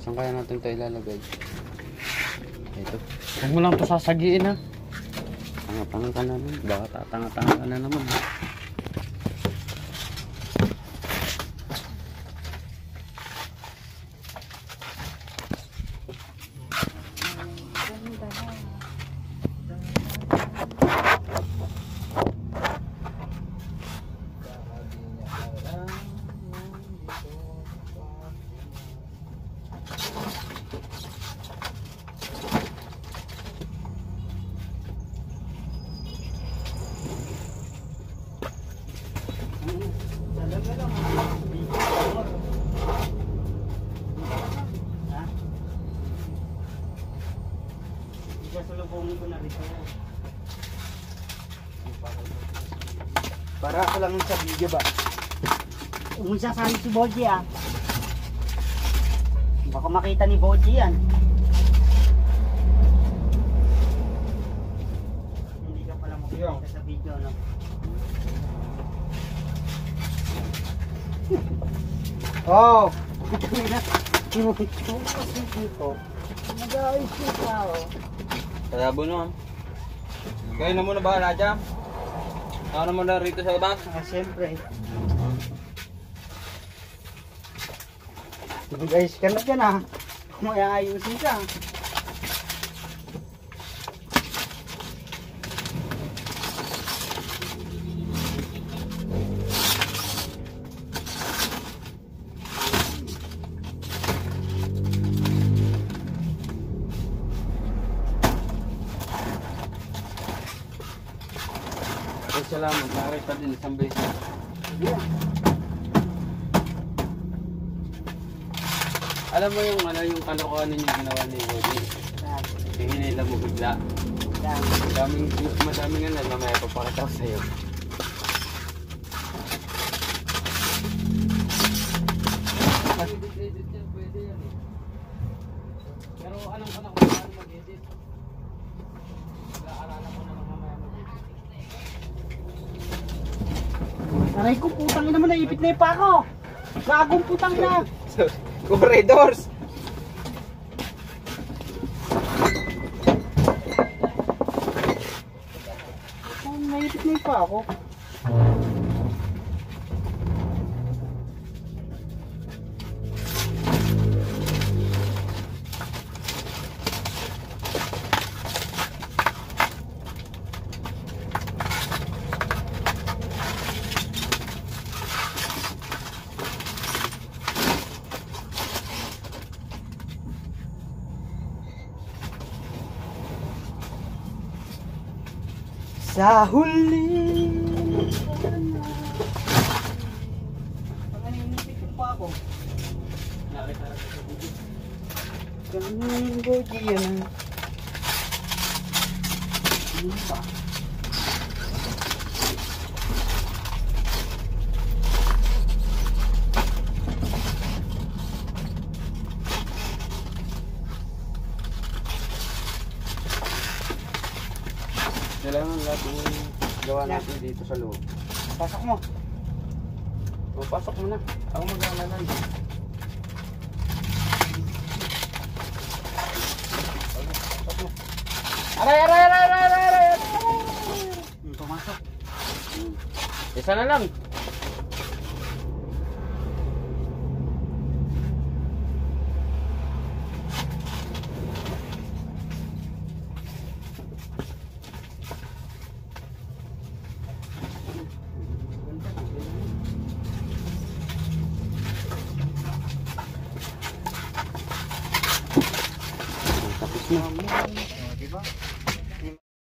Saan kaya natin ito ilalagay? Ito. Huwag mo lang ito sasagiin ha. Tanga-tanga ka na naman. Baka tatanga-tanga ka na naman. Para ako lang sa video ba? Umusasali si Boji ah. Baka makita ni Boji yan. Hindi ka pala makita sa video, no? Oh! Nag-aayos yung tao. Kalabo no. Kayo na muna ba, Raja? Ako na muna rito sa labas. Siyempre. Mag-ayos ka na dyan ah. Kung may ayusin ka. Ay, salamat. Nakita din isang beses. Yeah. Alam mo yung yung kalokohan ninyo ginawa ni Woody. Hinila mo bigla. Madaming mamaya papakita ko sa'yo. Edit yan, pwede yan eh. Pero alam ko na kung saan mag-edit. Aralan ko na lang mamaya mag-edit. Aray ko, putang ina mo, naipit na yung pa ako. Gagong putang na. Corridors! Naipit na yung pa ako. Sa huli! Naipit yung pa ako. Nakita na sa video. Ganun Boji yan. Ano pa? Kailangan lahat yung gawa natin dito sa loob. Pasok mo. O, pasok mo na. Ako mag-aalalan. Aray! Pumasok. Isa na lang. Tapos na.